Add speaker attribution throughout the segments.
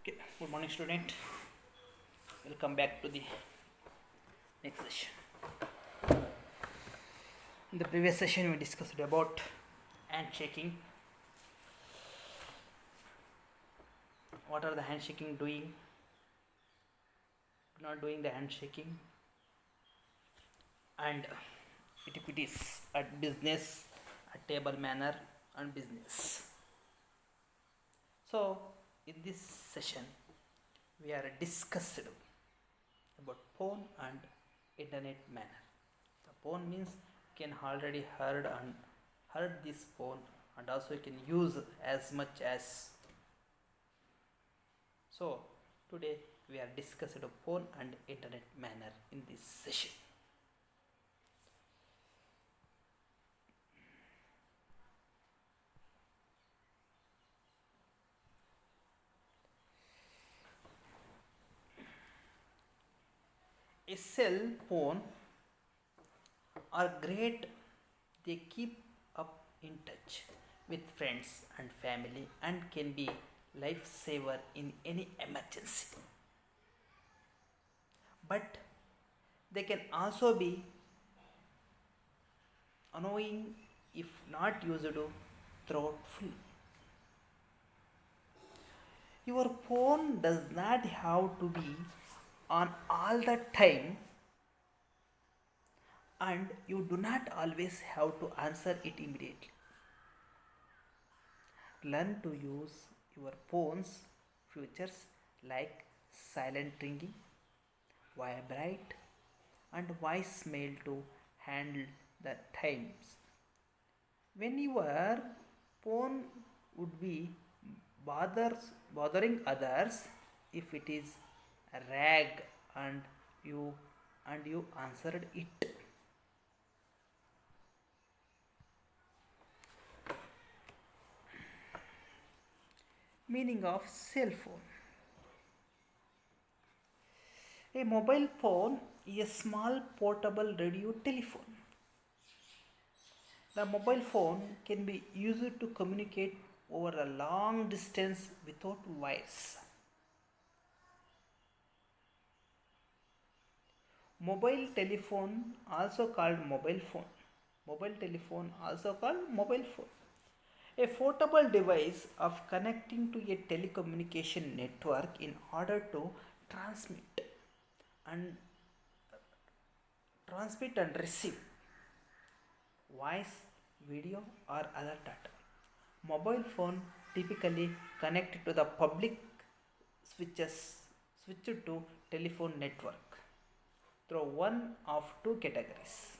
Speaker 1: Okay, good morning, student. Welcome back to the next session. In the previous session, we discussed about handshaking. What are the handshaking doing? Not doing the handshaking, and etiquettes at business, at table manner, and business. So, in this session, we are discussed about phone and internet manner. The phone means you can already heard this phone, and also you can use as much as. So today we are discussing phone and internet manner in this session. A cell phone are great. They keep up in touch with friends and family and can be lifesaver in any emergency. But they can also be annoying if not used thoughtfully. Your phone does not have to be on all the time, and you do not always have to answer it immediately. Learn to use your phone's features like silent ringing, vibrate, and voicemail to handle the times when your phone would be bothering others. If it is a rag and you answered it. Meaning of cell phone. A mobile phone is a small portable radio telephone. The mobile phone can be used to communicate over a long distance without wires. Mobile telephone also called mobile phone. Mobile telephone also called mobile phone. A portable device of connecting to a telecommunication network in order to transmit and receive voice, video, or other data. Mobile phone typically connected to the public switched to telephone network through one of two categories: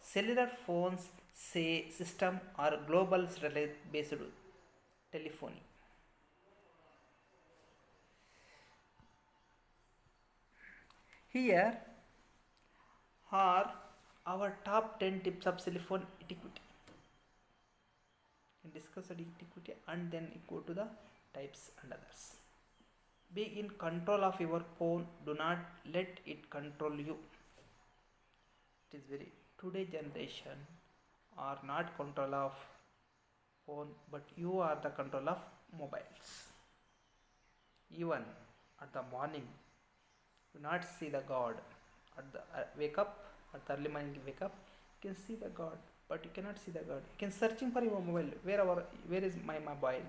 Speaker 1: cellular phones say system or global based telephony. Here are our top 10 tips of cell phone etiquette. We discuss the etiquette and then go to the types and others. Be in control of your phone. Do not let it control you. It is very today generation are not control of phone, but you are the control of mobiles. Even at the morning, do not see the God. At the wake up, at the early morning wake up, you can see the God, but you cannot see the God. You can searching for your mobile. Where is my mobile?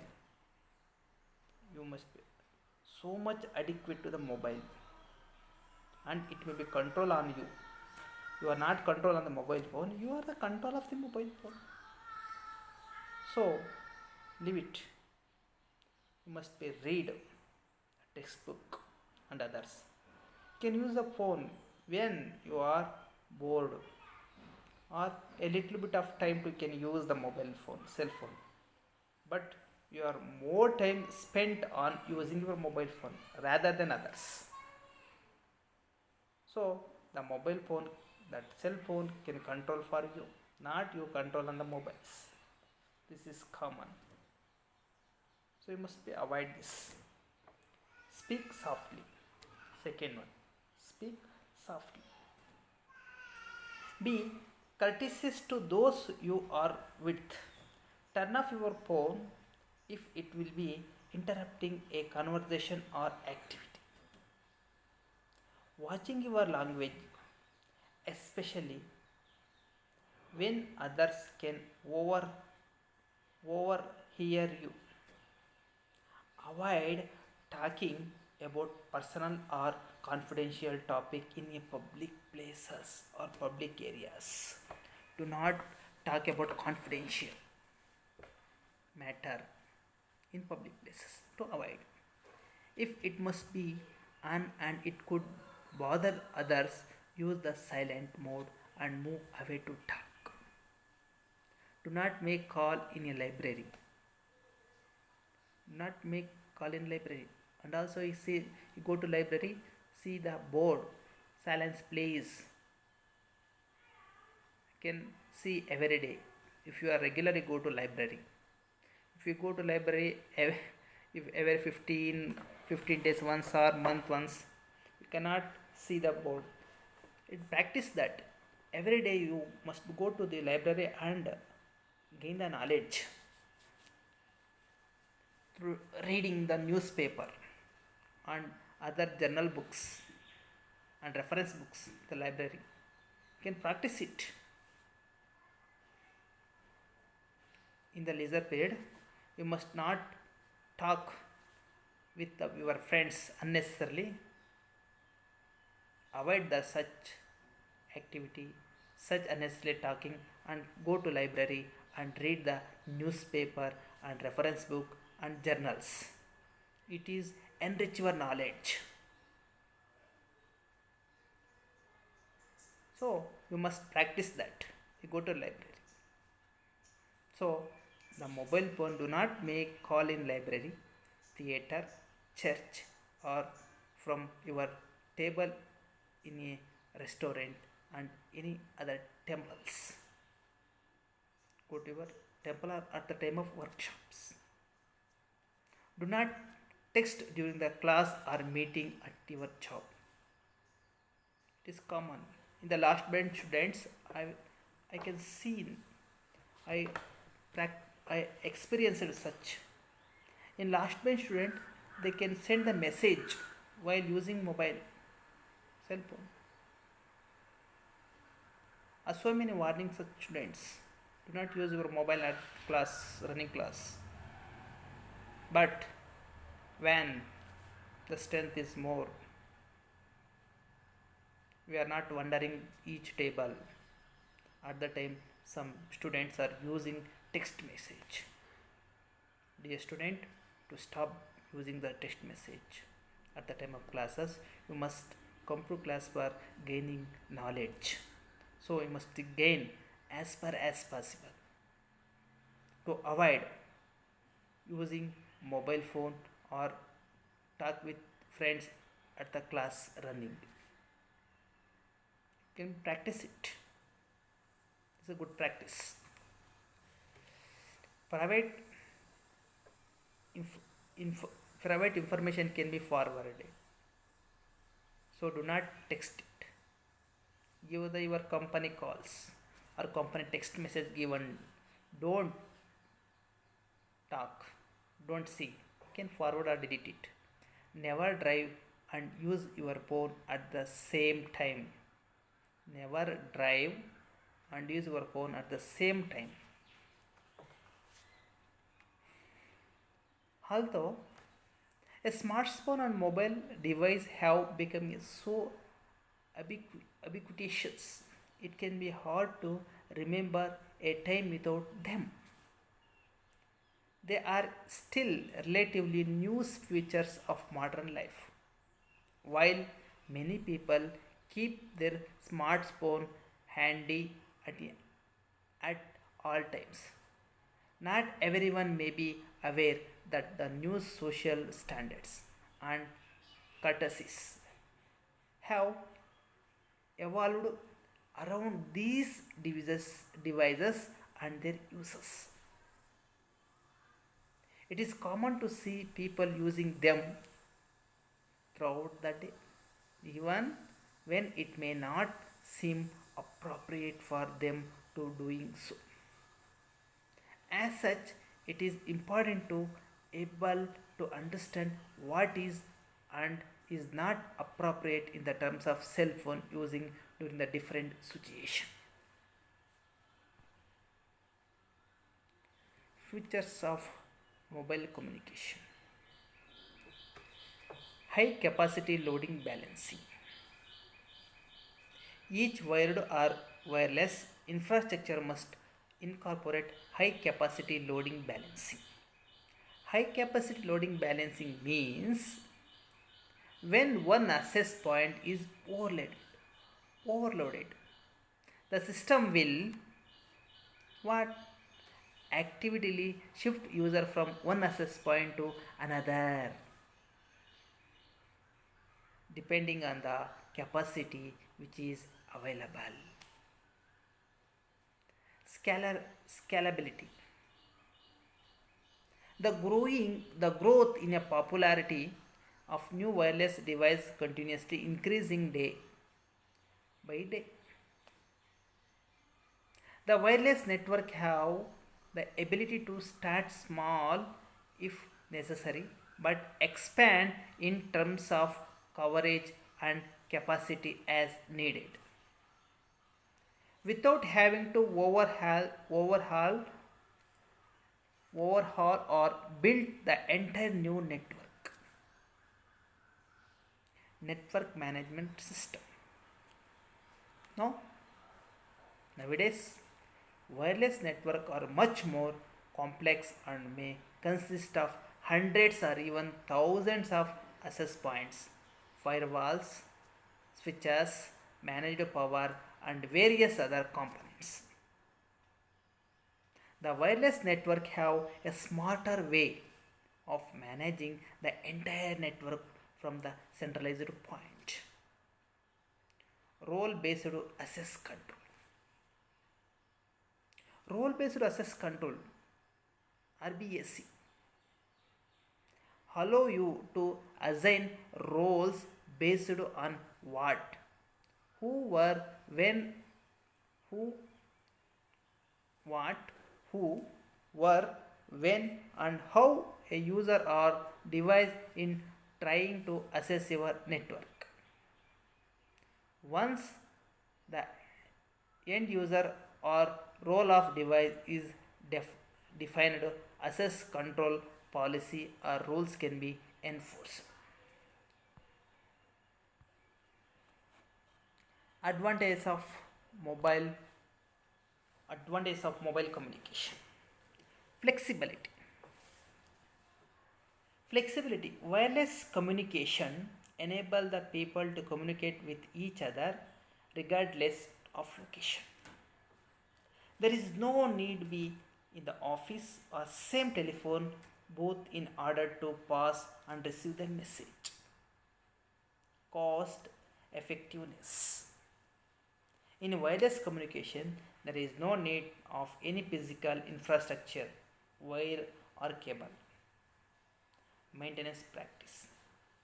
Speaker 1: You must be so much adequate to the mobile, and it may be control on you. You are not control on the mobile phone. You are the control of the mobile phone. So leave it. You must be read textbook and others. You can use the phone when you are bored, or a little bit of time to can use the mobile phone, cell phone, but you are more time spent on using your mobile phone rather than others. So the mobile phone, that cell phone can control for you, not you control on the mobiles. This is common, so you must be avoid this. Speak softly. Second one, speak softly. Be courteous to those you are with. Turn off your phone if it will be interrupting a conversation or activity. Watching your language, especially when others can overhear you. Avoid talking about personal or confidential topic in a public places or public areas. Do not talk about confidential matter in public places to avoid. If it must be on and it could bother others, use the silent mode and move away to talk. Do not make call in a library. Do not make call in library. And also you go to library, see the board, silence please. You can see every day. If you are regularly go to library. If you go to library if every 15 days once or month once, you cannot see the board. Practice that. Every day you must go to the library and gain the knowledge through reading the newspaper and other journal books and reference books, the library. You can practice it. In the leisure period, you must not talk with your friends unnecessarily. Avoid the such activity, such unnecessary talking, and go to library and read the newspaper and reference book and journals. It is enrich your knowledge. So you must practice that. You go to library. So the mobile phone, do not make call in library, theater, church, or from your table in a restaurant and any other temples. Go to your temple or at the time of workshops. Do not text during the class or meeting at your job. It is common. In the last bench students, I can see, I experienced such. In last bench student, they can send the message while using mobile cell phone. So many warnings such students. Do not use your mobile at class, running class. But when the strength is more, we are not wandering each table. At the time, some students are using text message. Dear student, to stop using the text message at the time of classes, you must come to class for gaining knowledge. So you must gain as far as possible. To avoid using mobile phone or talk with friends at the class running. You can practice it. It's a good practice. Private information can be forwarded. So do not text it. Give your company calls or company text message given. Don't talk. Don't see. You can forward or delete it. Never drive and use your phone at the same time. Never drive and use your phone at the same time. Although a smartphone and mobile device have become so ubiquitous, it can be hard to remember a time without them. They are still relatively new features of modern life. While many people keep their smartphone handy at all times, not everyone may be aware that the new social standards and courtesies have evolved around these devices and their uses. It is common to see people using them throughout the day, even when it may not seem appropriate for them to doing so. As such, it is important to able to understand what is and is not appropriate in the terms of cell phone using during the different situation. Features of mobile communication. High capacity loading balancing. Each wired or wireless infrastructure must incorporate high capacity loading balancing. High capacity loading balancing means when one access point is overloaded, the system will what actively shift user from one access point to another depending on the capacity which is available. Scalability. The growth in a popularity of new wireless device continuously increasing day by day. The wireless network have the ability to start small if necessary but expand in terms of coverage and capacity as needed without having to overhaul or build the entire new network. Network management system. Nowadays, wireless networks are much more complex and may consist of hundreds or even thousands of access points, firewalls, switches, managed power, and various other components. The wireless network have a smarter way of managing the entire network from the centralized point. Role-based access control. Role-based access control RBAC allow you to assign roles based on what, who, were, when, who, what, who, were, when, and how a user or device in trying to access your network. Once the end user or role of device is defined, access control policy or rules can be enforced. Advantage of mobile communication. Flexibility. Wireless communication enable the people to communicate with each other regardless of location. There is no need to be in the office or same telephone booth in order to pass and receive the message. Cost effectiveness. In wireless communication, there is no need of any physical infrastructure, wire or cable. Maintenance practice.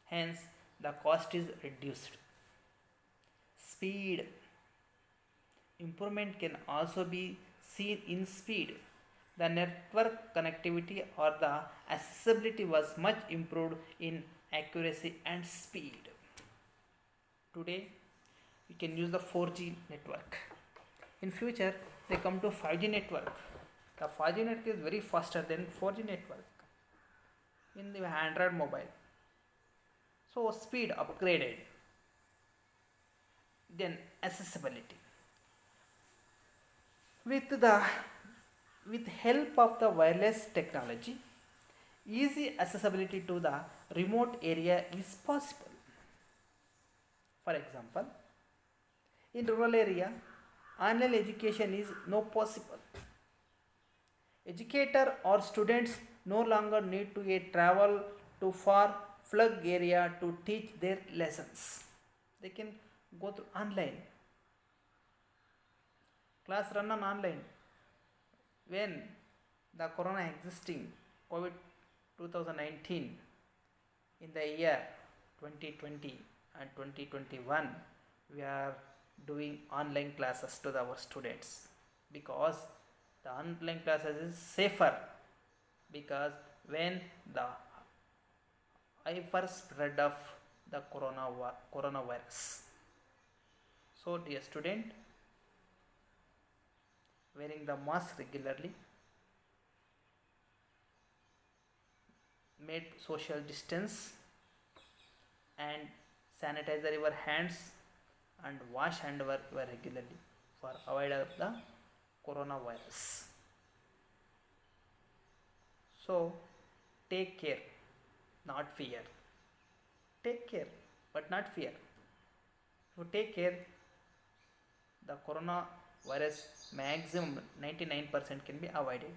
Speaker 1: Hence, the cost is reduced. Speed. Improvement can also be seen in speed. The network connectivity or the accessibility was much improved in accuracy and speed. Today, we can use the 4G network. In future, they come to 5G network. The 5G network is very faster than 4G network in the Android mobile. So speed upgraded. Then accessibility. With help of the wireless technology, easy accessibility to the remote area is possible. For example, in rural area, online education is not possible. Educator or students no longer need to travel to far flung area to teach their lessons. They can go through online. Class run on online. When the corona existing, COVID 2019, in the year 2020 and 2021, we are doing online classes to our students because the online classes is safer, because when the hyper spread of the coronavirus. So, dear student, wearing the mask regularly, made social distance, and sanitize your hands and wash hand regularly for avoid of the coronavirus. So, take care, not fear. Take care, but not fear. If you take care, the coronavirus maximum 99% can be avoided.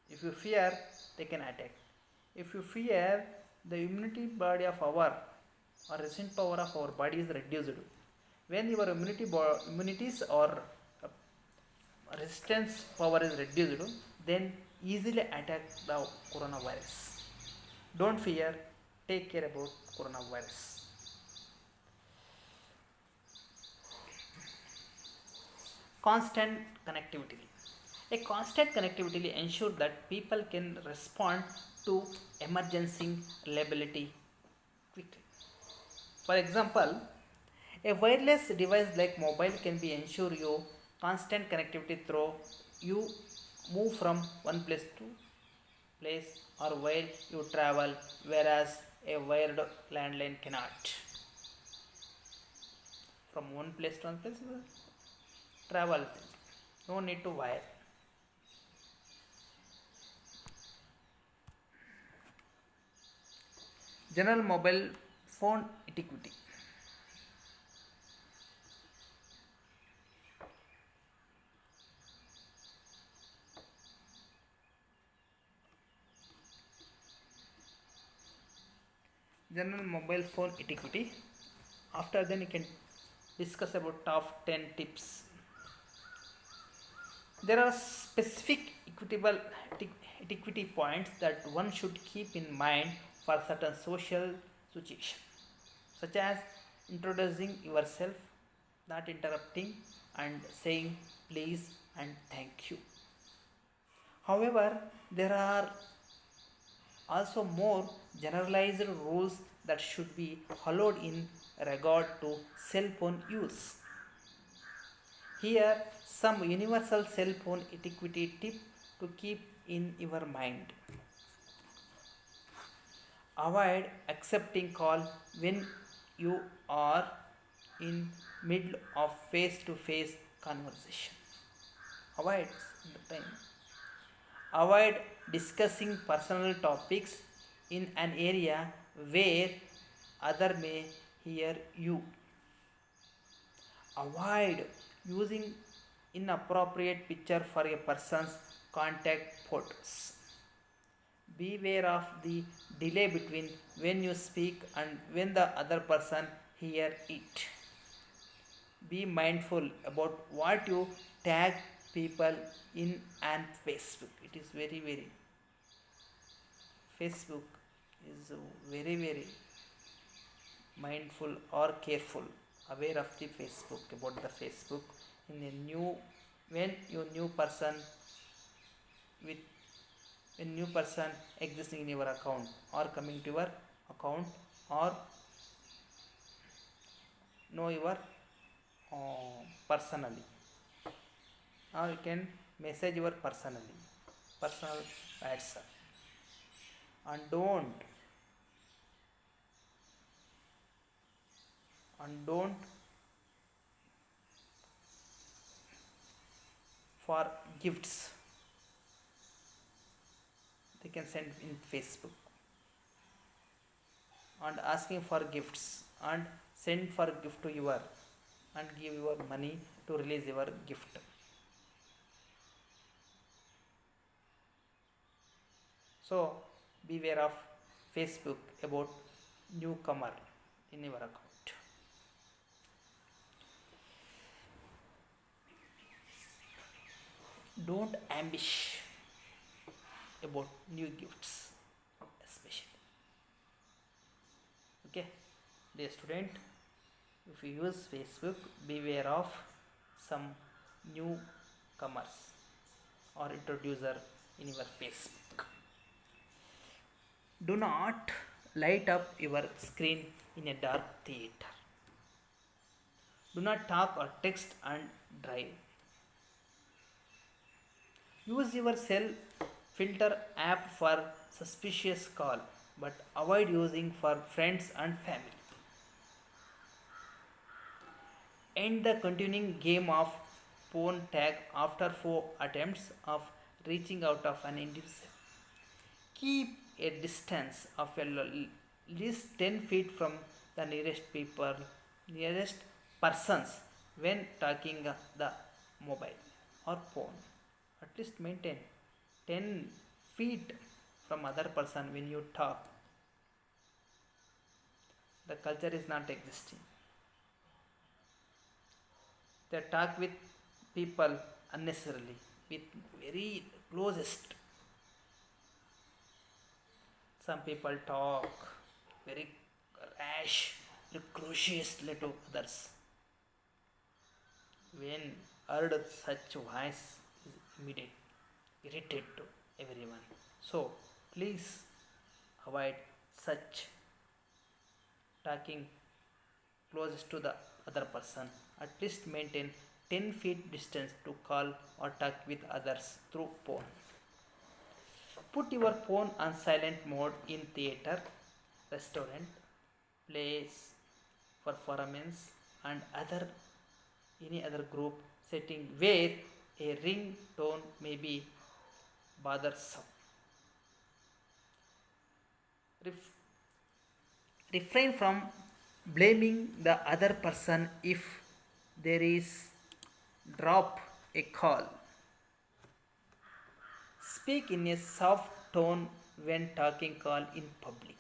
Speaker 1: If you fear, they can attack. If you fear, the immunity body of our or resistant power of our body is reduced. When your immunities or resistance power is reduced, then easily attack the coronavirus. Don't fear, take care about coronavirus. Constant connectivity. A constant connectivity ensures that people can respond to emergency reliability quickly. For example, a wireless device like mobile can be ensure you constant connectivity through you move from one place to place or while you travel, whereas a wired landline cannot. From one place to another place, travel, no need to wire. General mobile phone etiquette. General mobile phone etiquette. After then you can discuss about top 10 tips. There are specific etiquette points that one should keep in mind for certain social situations, such as introducing yourself, not interrupting, and saying please and thank you. However, there are also more generalized rules that should be followed in regard to cell phone use. Here, some universal cell phone etiquette tip to keep in your mind. Avoid accepting call when you are in middle of face-to-face conversation. Avoid the time. Avoid discussing personal topics in an area where other may hear you. Avoid using inappropriate picture for a person's contact photos. Beware of the delay between when you speak and when the other person hear it. Be mindful about what you tag people in and Facebook. It is very Facebook is very mindful or careful, aware of the Facebook, about the Facebook. In a new, when your new person with a new person existing in your account or coming to your account or know your personally, or you can message your personal WhatsApp. And don't for gifts they can send in Facebook, and asking for gifts and send for gift to your and give your money to release your gift. So beware of Facebook about newcomer in your account. Don't ambush about new gifts, especially. Okay, dear student, if you use Facebook, beware of some newcomers or introducer in your Facebook. Do not light up your screen in a dark theater. Do not talk or text and drive. Use your cell filter app for suspicious call, but avoid using for friends and family. End the continuing game of phone tag after 4 attempts of reaching out of an individual. Keep a distance of at least 10 feet from the nearest persons when talking the mobile or phone. At least maintain 10 feet from other person when you talk. The culture is not existing. They talk with people unnecessarily, with very closest. Some people talk very rash, very cautiously to others. When heard such voice is immediate, irritate to everyone. So please avoid such talking closest to the other person. At least maintain 10 feet distance to call or talk with others through phone. Put your phone on silent mode in theater, restaurant, place for performance and other any other group setting where a ringtone may be bothersome. Ref- Refrain from blaming the other person if there is drop a call. Speak in a soft tone when talking call in public.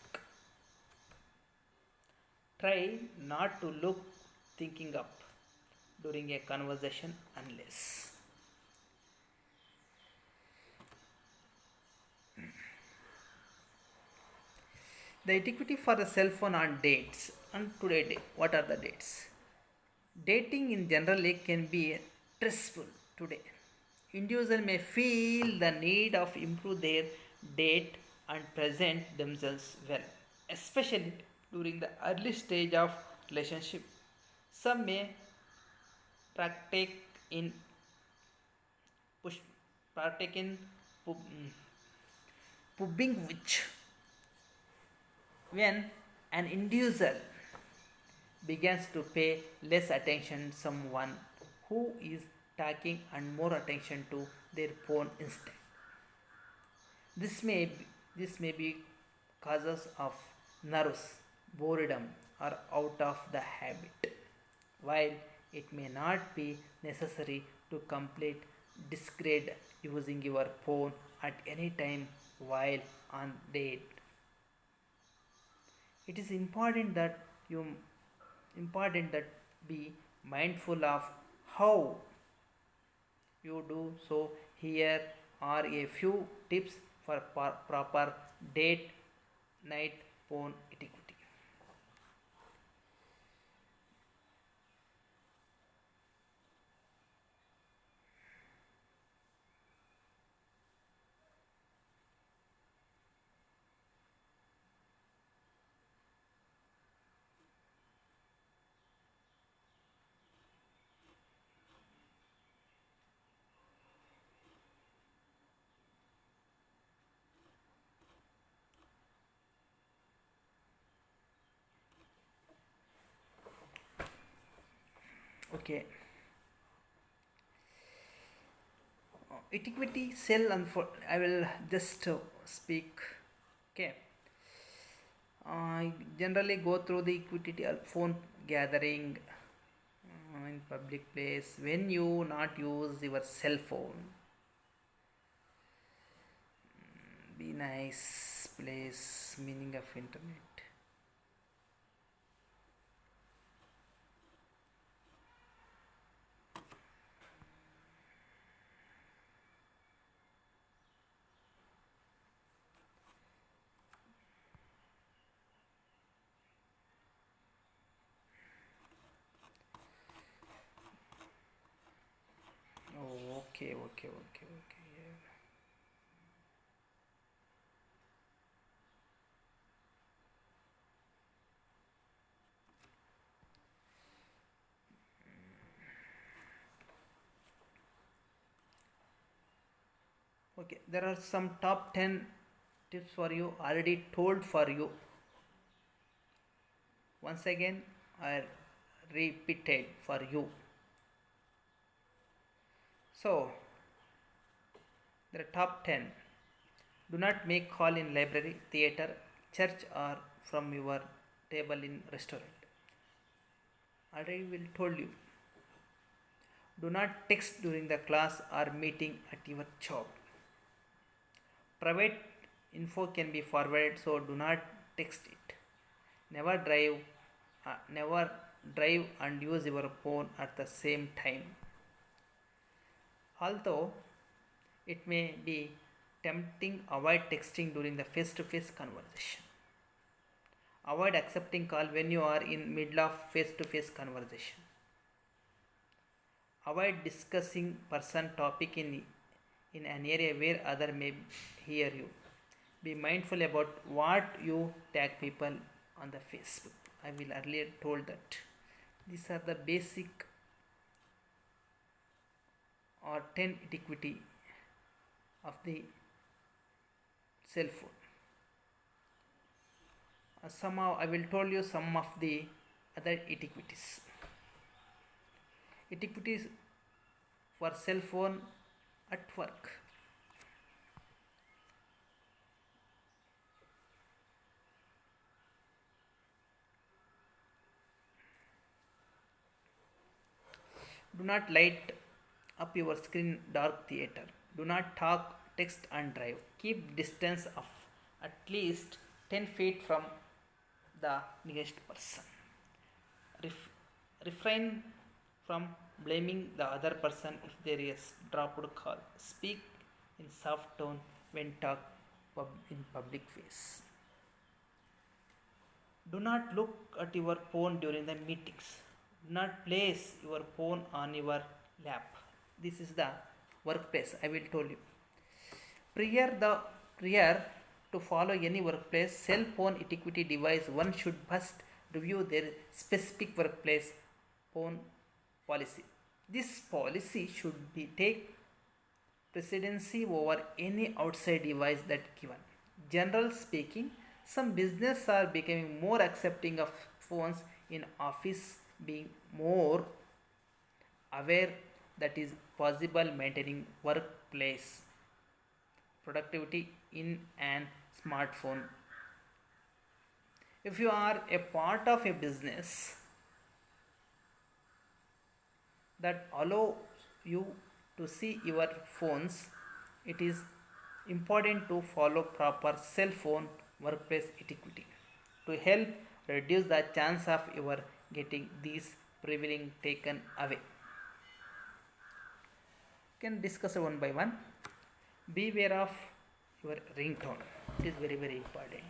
Speaker 1: Try not to look thinking up during a conversation unless the etiquette for the cell phone on dates. On today day, what are the dates? Dating in generally can be stressful today. Individuals may feel the need of improve their date and present themselves well, especially during the early stage of relationship. Some may partake in push partake in pubbing which when an individual begins to pay less attention to someone who is talking and more attention to their phone instead. This may be causes of nerves, boredom, or out of the habit. While it may not be necessary to complete disgrade using your phone at any time while on date, it is important that be mindful of how you do so. Here are a few tips for proper date night phone etiquette. Okay, etiquette cell and for I will just speak. Okay, I generally go through the equity phone gathering in public place when you not use your cell phone. Be nice place meaning of internet. Oh, okay. Yeah. Okay, there are some top 10 tips for you already told for you. Once again, I repeated for you. So, there are top 10. Do not make call in library, theater, church or from your table in restaurant. Already will told you. Do not text during the class or meeting at your job. Private info can be forwarded, so do not text it. Never never drive and use your phone at the same time. Although it may be tempting, avoid texting during the face-to-face conversation. Avoid accepting call when you are in middle of face-to-face conversation. Avoid discussing person topic in an area where other may hear you. Be mindful about what you tag people on the Facebook. I will earlier told that. These are the basic or 10 etiquette of the cell phone. Somehow I will tell you some of the other etiquettes. Etiquettes for cell phone at work. Do not light up your screen dark theater. Do not talk, text and drive. Keep distance of at least 10 feet from the nearest person. Refrain from blaming the other person if there is dropped call. Speak in soft tone when talk in public face. Do not look at your phone during the meetings. Do not place your phone on your lap. This is the workplace. I will tell you. Prior to follow any workplace cell phone etiquette device, one should first review their specific workplace phone policy. This policy should take precedency over any outside device that given. General speaking, some business are becoming more accepting of phones in office, being more aware that is possible maintaining workplace productivity in an smartphone. If you are a part of a business that allow you to see your phones, it is important to follow proper cell phone workplace etiquette to help reduce the chance of your getting these privilege taken away. Can discuss one by one. Beware of your ringtone. It is very important.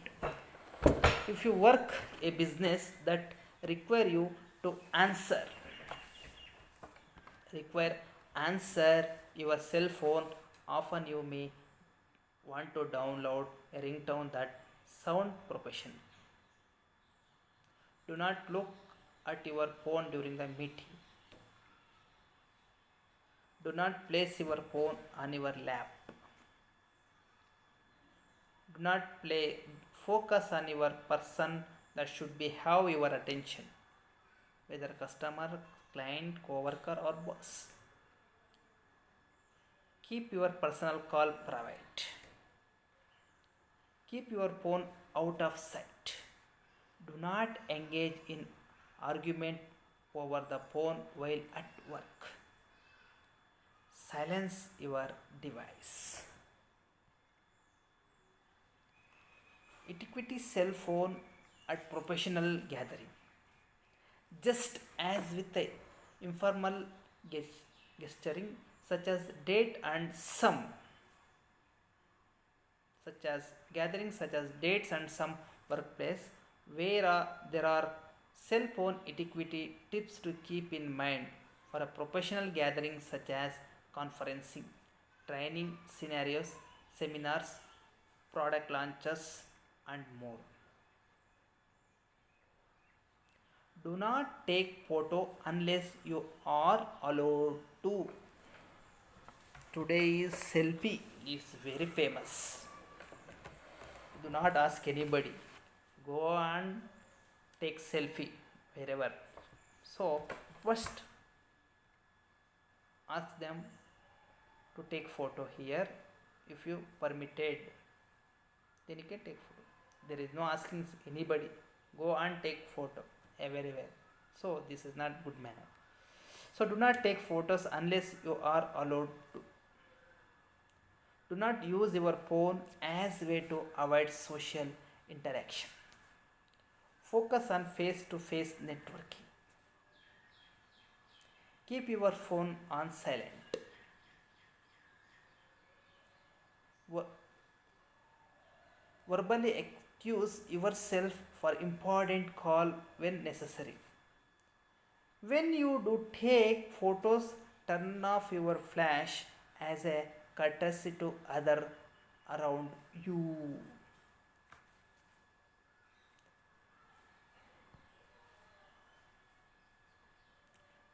Speaker 1: If you work a business that require you to answer your cell phone, often you may want to download a ringtone that sound professional. Do not look at your phone during the meeting. Do not place your phone on your lap. Do not focus on your person that should be have your attention, whether customer, client, co-worker or boss. Keep your personal call private. Keep your phone out of sight. Do not engage in argument over the phone while at work. Silence your device. Etiquette cell phone at professional gathering. Just as with the informal gesturing such as date and some, such as gatherings such as dates and some workplace where there are cell phone etiquette tips to keep in mind for a professional gathering such as conferencing, training scenarios, seminars, product launches and more. Do not take photo unless you are allowed to. Today is selfie is very famous. Do not ask anybody. Go and take selfie wherever. So first ask them to take photo here. If you permitted, then you can take photo. There is no asking anybody. Go and take photo everywhere. So this is not good manner. So do not take photos unless you are allowed to. Do not use your phone as way to avoid social interaction. Focus on face-to-face networking. Keep your phone on silent. Verbally excuse yourself for important call when necessary. When you do take photos, turn off your flash as a courtesy to other around you.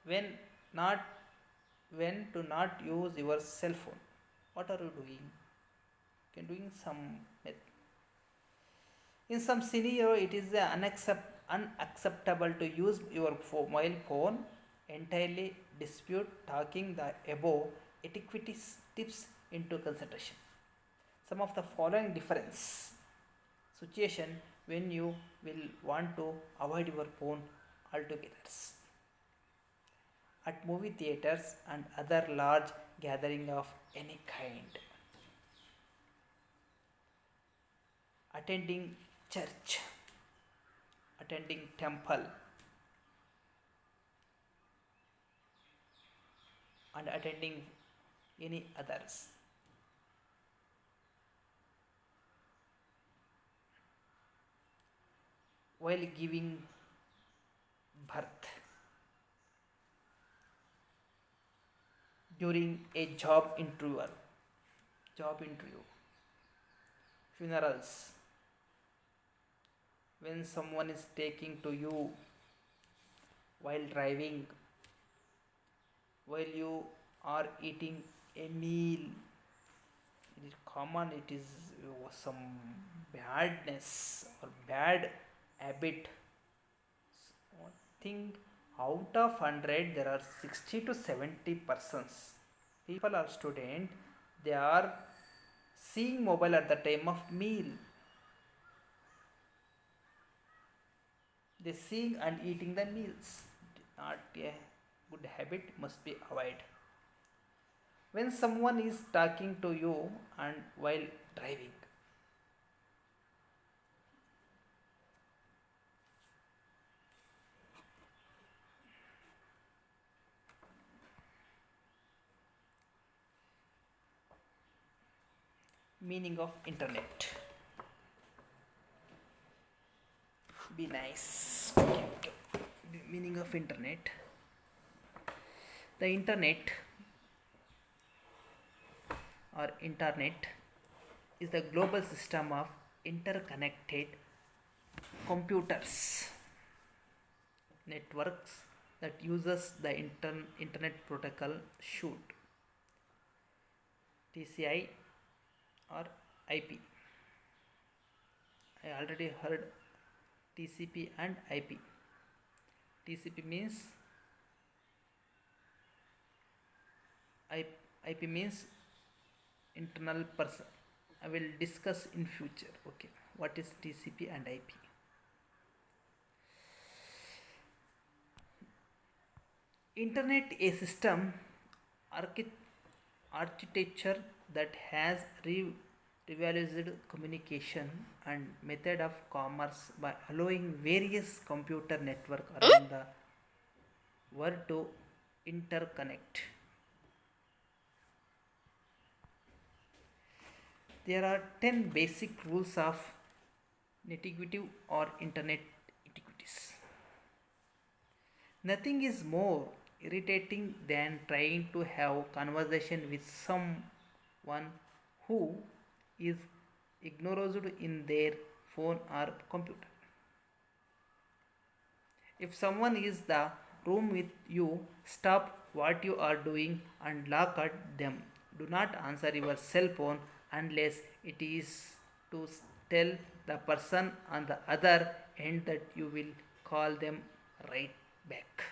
Speaker 1: When not when to not use your cell phone. What are you doing? You can doing some in some scenario it is unacceptable to use your mobile phone entirely. Dispute talking the above etiquette tips into consideration. Some of the following difference situation when you will want to avoid your phone altogether. At movie theaters and other large gathering of any kind. Attending church, attending temple, and attending any others. While giving birth, during a job interview, funerals, when someone is taking to you, while driving, while you are eating a meal. It is common, it is some badness or bad habit. I think out of 100 there are 60 to 70 persons. People are student, they are seeing mobile at the time of meal. They seeing and eating the meals. Not a good habit, must be avoided. When someone is talking to you and while driving. Meaning of internet. Be nice. Okay. Meaning of internet. The internet or internet is the global system of interconnected computers, networks that uses the internet protocol should TCI or IP. I already heard TCP and IP. TCP means IP means internal person. I will discuss in future. Okay, what is TCP and IP? Internet a system architecture that has revolutionized communication and method of commerce by allowing various computer network around the world to interconnect. There are 10 basic rules of netiquette or internet etiquettes. Nothing is more irritating than trying to have conversation with someone who is engrossed in their phone or computer. If someone is the room with you, stop what you are doing and look at them. Do not answer your cell phone unless it is to tell the person on the other end that you will call them right back.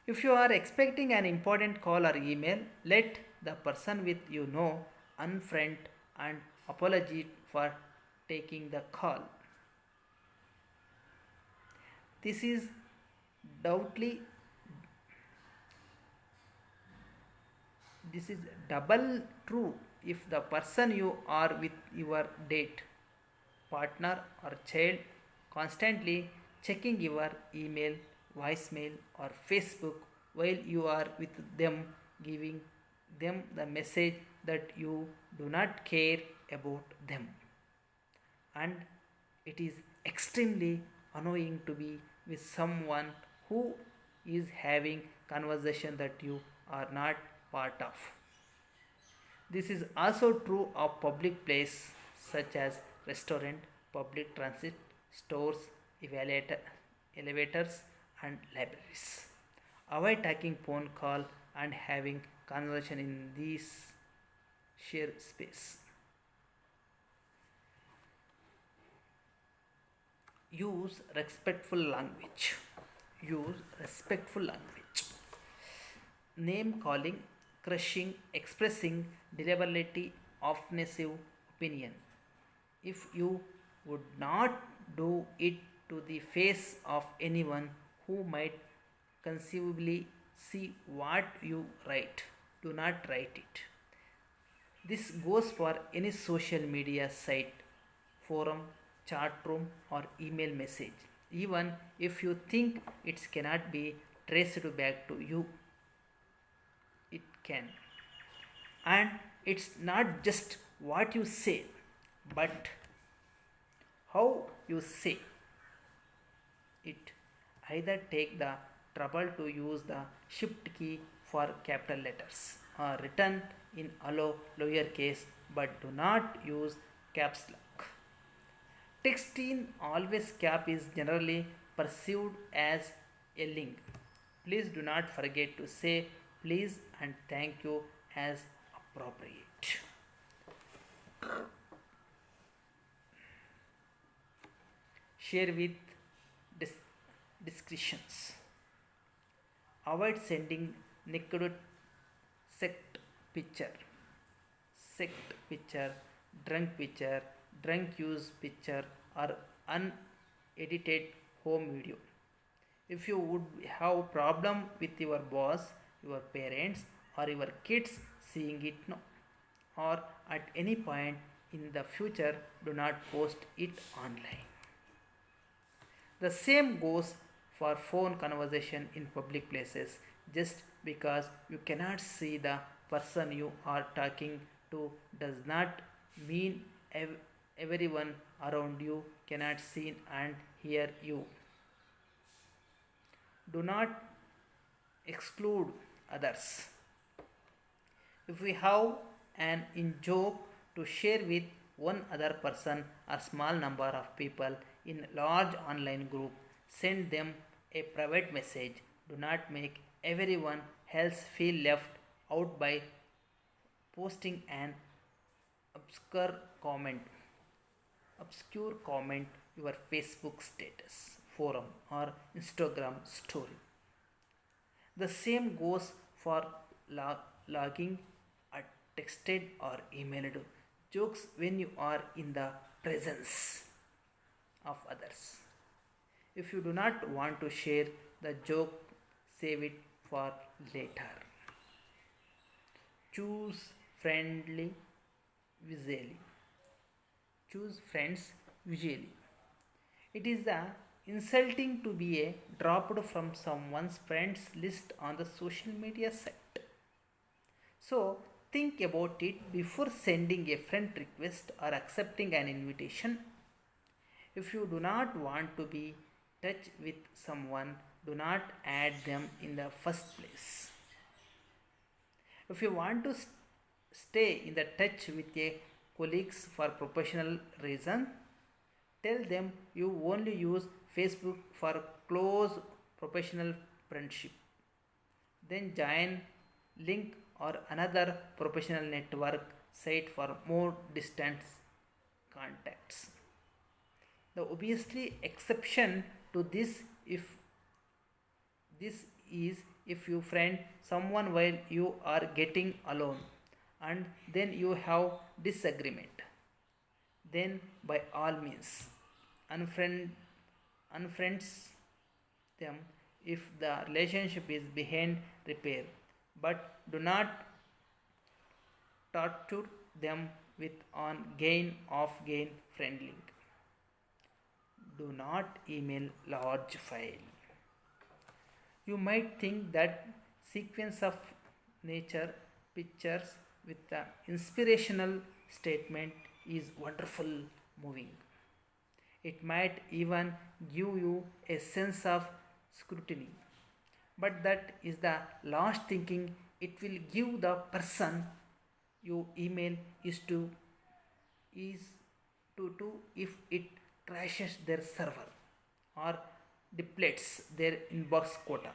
Speaker 1: If you are expecting an important call or email, let the person with you know, unfriend and apologize for taking the call. This is doubtly this is double true if the person you are with your date, partner or child constantly checking your email, voicemail or Facebook while you are with them, giving them the message that you do not care about them. And it is extremely annoying to be with someone who is having conversation that you are not part of. This is also true of public places such as restaurant, public transit, stores, elevators and libraries. Avoid taking phone call and having conversation in these shared space. Use respectful language. Use respectful language. Name calling, crushing, expressing deliberately offensive opinion. If you would not do it to the face of anyone who might conceivably see what you write, do not write it. This goes for any social media site, forum, chat room, or email message. Even if you think it cannot be traced back to you, it can. And it's not just what you say, but how you say it. Either take the trouble to use the shift key for capital letters or written in lowercase, but do not use caps lock. Text in always cap is generally perceived as yelling. Please do not forget to say please and thank you as appropriate. Share with discretions. Avoid sending naked sect picture, drunk picture, drunk use picture, or unedited home video. If you would have problem with your boss, your parents, or your kids seeing it now, or at any point in the future, do not post it online. The same goes for phone conversation in public places. Just because you cannot see the person you are talking to does not mean everyone around you cannot see and hear you. Do not exclude others. If we have an in joke to share with one other person or small number of people in large online group, send them a private message. Do not make everyone else feel left out by posting an obscure comment your Facebook status, forum or Instagram story. The same goes for logging or texted or emailed jokes when you are in the presence of others. If you do not want to share the joke, save it for later. Choose friendly visually. Choose friends visually. It is insulting to be dropped from someone's friends list on the social media site. So think about it before sending a friend request or accepting an invitation. If you do not want to be touch with someone, do not add them in the first place. If you want to stay in the touch with your colleagues for professional reason, tell them you only use Facebook for close professional friendship. Then join link or another professional network site for more distant contacts. The obviously exception to this is if you friend someone while you are getting alone and then you have disagreement, then by all means unfriends them if the relationship is behind repair, but do not torture them with on gain of gain friend link. Do not email large file. You might think that sequence of nature pictures with the inspirational statement is wonderful moving. It might even give you a sense of scrutiny. But that is the last thinking it will give the person you email is to do if it crashes their server or depletes their inbox quota.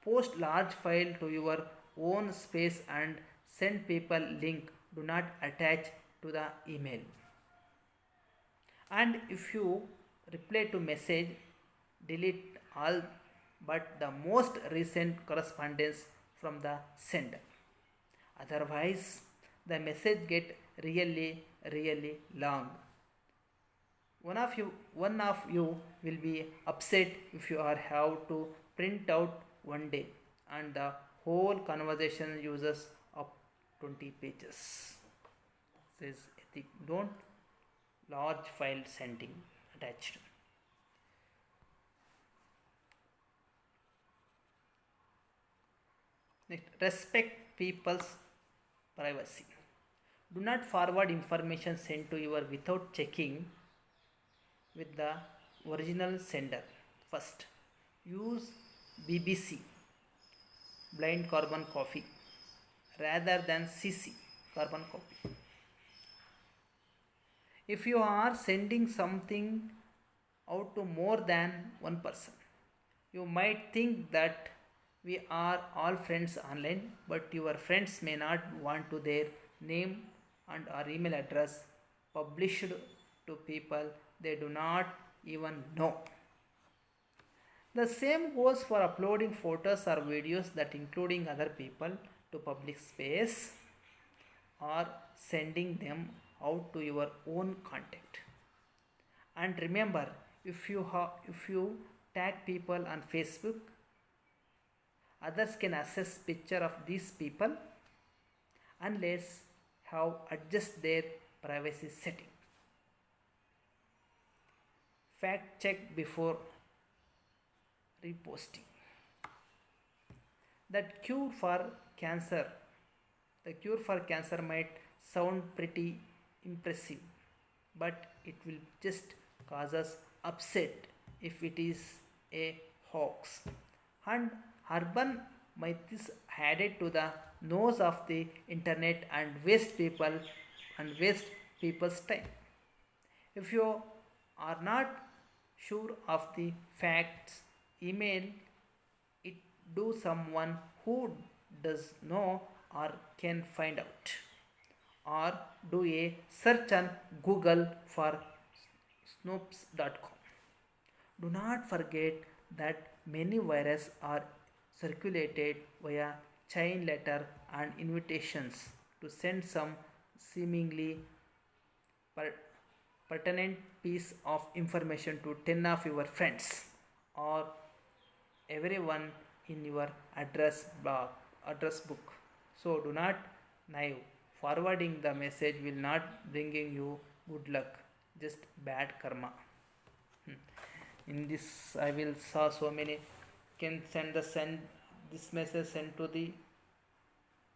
Speaker 1: Post large file to your own space and send people link. Do not attach to the email. And if you reply to message, delete all but the most recent correspondence from the sender. Otherwise, the message get really long. One of you will be upset if you are have to print out one day and the whole conversation uses up 20 pages. Says ethic, don't large file sending attached. Next, respect people's privacy. Do not forward information sent to you without checking with the original sender first. Use BBC blind carbon copy rather than CC carbon copy. If you are sending something out to more than one person, you might think that we are all friends online, but your friends may not want to their name and or email address published to people they do not even know. The same goes for uploading photos or videos that including other people to public space or sending them out to your own contact. And remember, if you tag people on Facebook, others can access picture of these people unless have adjust their privacy setting. Fact check before reposting. That the cure for cancer might sound pretty impressive, but it will just cause us upset if it is a hoax. And urban myths added to the nose of the internet and waste people's time. If you are not sure of the facts, email it to someone who does know or can find out, or do a search on Google for snopes.com. Do not forget that many viruses are circulated via chain letter and invitations to send some seemingly pertinent piece of information to 10 of your friends or everyone in your address book. So do not naive. Forwarding the message will not bringing you good luck, just bad karma. In this I will saw so many can send this message sent to the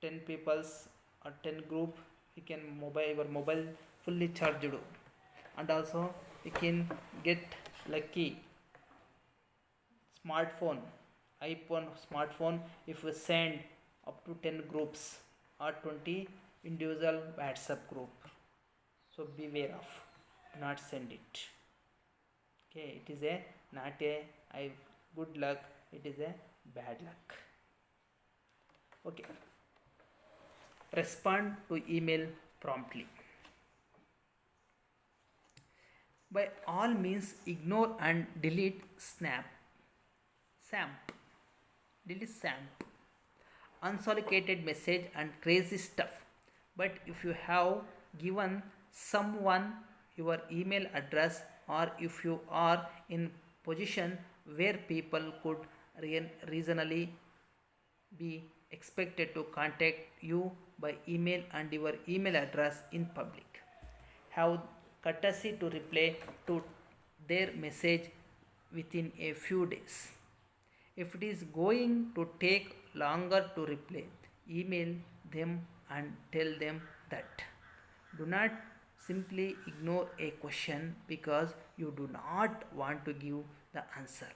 Speaker 1: 10 peoples or 10 group. You can your mobile fully charged, and also you can get lucky iPhone smartphone if you send up to 10 groups or 20 individual WhatsApp group. So beware of, not send it. Okay, it is a not a good luck, it is a bad luck. Okay. Respond to email promptly. By all means, ignore and delete SAMP, unsolicited message and crazy stuff. But if you have given someone your email address, or if you are in position where people could reasonably be expected to contact you by email and your email address in public, have courtesy to reply to their message within a few days. If it is going to take longer to reply, email them and tell them that. Do not simply ignore a question because you do not want to give the answer.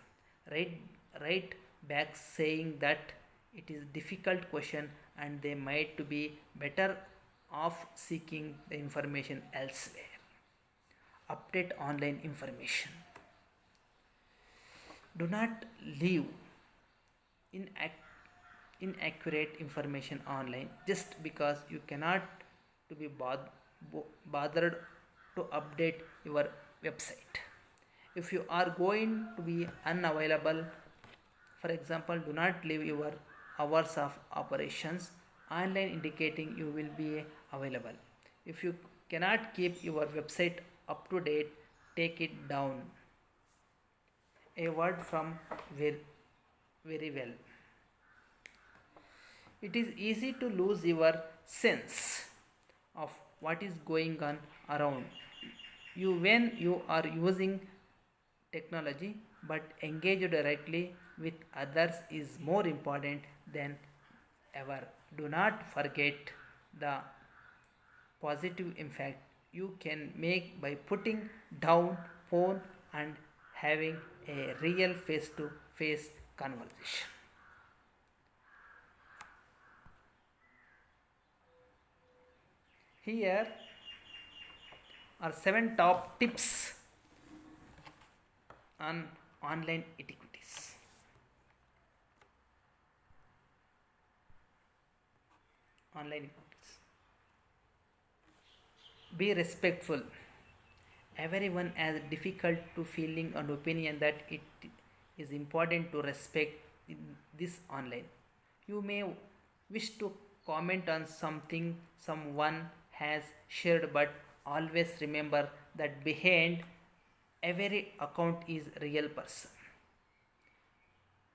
Speaker 1: Write, write back saying that it is a difficult question and they might be better off seeking the information elsewhere. Update online information. Do not leave inaccurate information online just because you cannot to be bothered to update your website. If you are going to be unavailable, for example, do not leave your hours of operations online indicating you will be available. If you cannot keep your website up to date, take it down. A word from very well. It is easy to lose your sense of what is going on around you when you are using technology, but engage directly with others is more important than ever. Do not forget the positive impact you can make by putting down phone and having a real face-to-face conversation. Here are 7 top tips on online etiquettes. Online etiquettes. Be respectful. Everyone has difficult to feeling and opinion that it is important to respect in this online. You may wish to comment on something someone has shared, but always remember that behind every account is real person.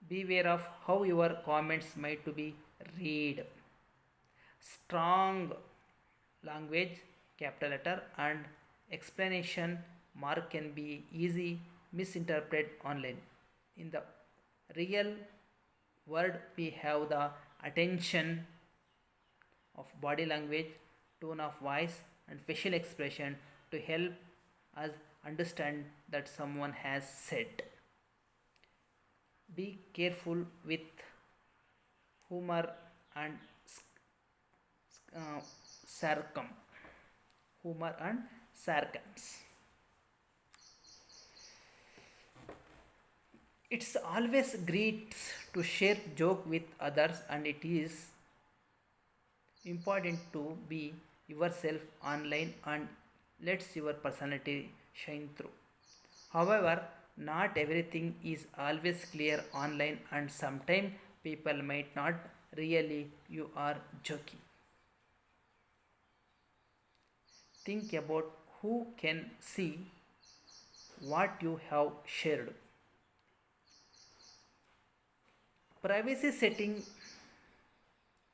Speaker 1: Beware of how your comments might be read. Strong language, capital letter and explanation mark can be easy misinterpreted online. In the real world, we have the attention of body language, tone of voice and facial expression to help us understand that someone has said. Be careful with humor and sarcasm. Humor and sarcasm. It's always great to share joke with others, and it is important to be yourself online and lets your personality shine through. However, not everything is always clear online, and sometimes people might not really you are joking. Think about who can see what you have shared. Privacy setting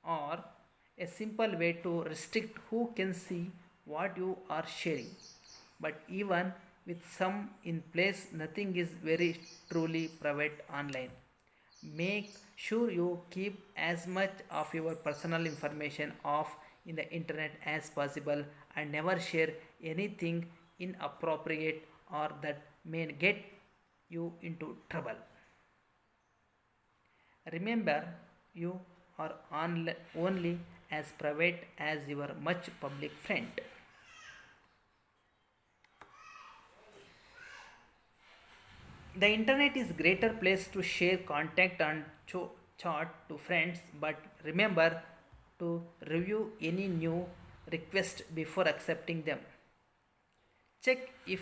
Speaker 1: are a simple way to restrict who can see what you are sharing. But even with some in place, nothing is very truly private online. Make sure you keep as much of your personal information off in the internet as possible and never share anything inappropriate or that may get you into trouble. Remember, you are only as private as your much public friend. The internet is greater place to share contact and chat to friends, but remember to review any new request before accepting them. Check if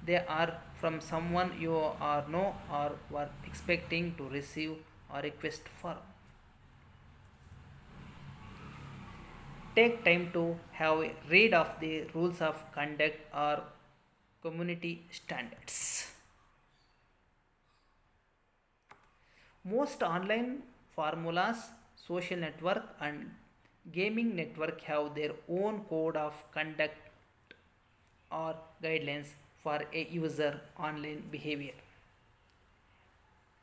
Speaker 1: they are from someone you are know or were expecting to receive a request for. Take time to have a read of the rules of conduct or community standards. Most online formulas, social network and gaming network have their own code of conduct or guidelines for a user online behavior.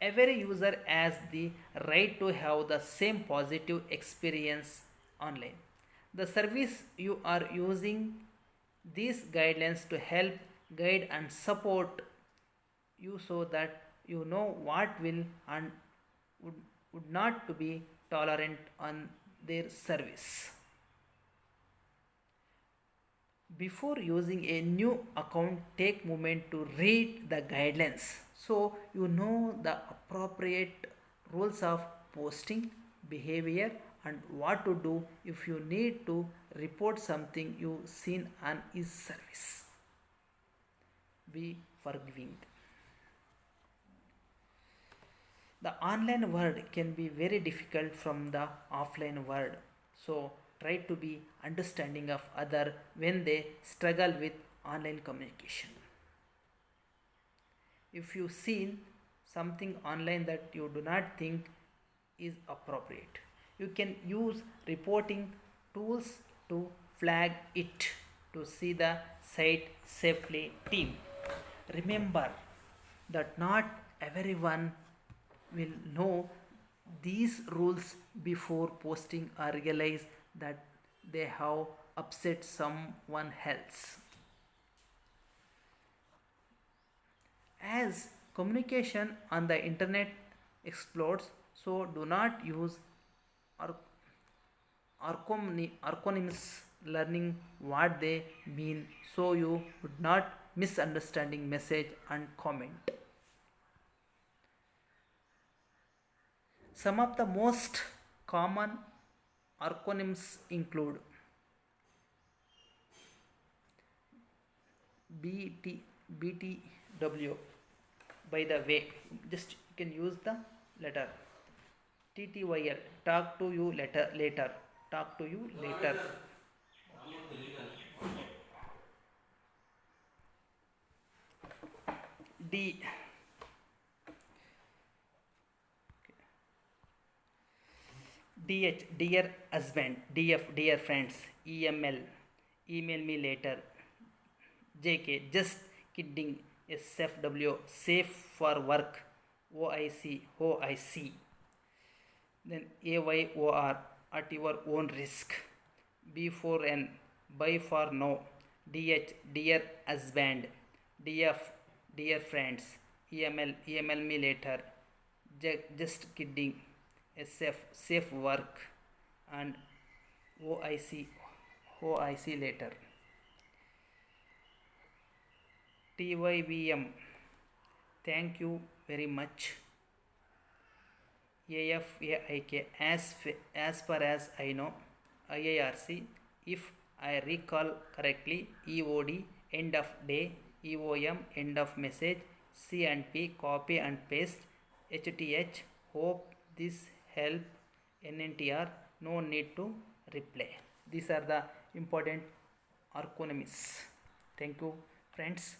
Speaker 1: Every user has the right to have the same positive experience online. The service you are using these guidelines to help guide and support you so that you know what will and would, would not to be tolerant on their service. Before using a new account, take moment to read the guidelines so you know the appropriate rules of posting behavior and what to do if you need to report something you seen on his service. Be forgiving. The online world can be very difficult from the offline world, so try to be understanding of other when they struggle with online communication. If you seen something online that you do not think is appropriate, you can use reporting tools to flag it to see the site safely team. Remember that not everyone will know these rules before posting or realize that they have upset someone else. As communication on the internet explodes, so do not use acronyms learning what they mean so you would not misunderstanding message and comment. Some of the most common acronyms include BTW. By the way, just you can use the letter TTYL. Talk to you later. Talk to you later. D. DH, dear husband. DF, dear friends. EML, email me later. JK, just kidding. SFW, safe for work. OIC. Then AYOR, at your own risk. B4N, buy for no. DH, dear husband. DF, dear friends. email me later. Just kidding. SF, safe work. And OIC later. TYVM, thank you very much. AFAIK, as far as I know. IARC, if I recall correctly. EOD, end of day. EOM, end of message. C&P, copy and paste. HTH, hope this help. NNTR, no need to reply. These are the important acronyms. Thank you, friends.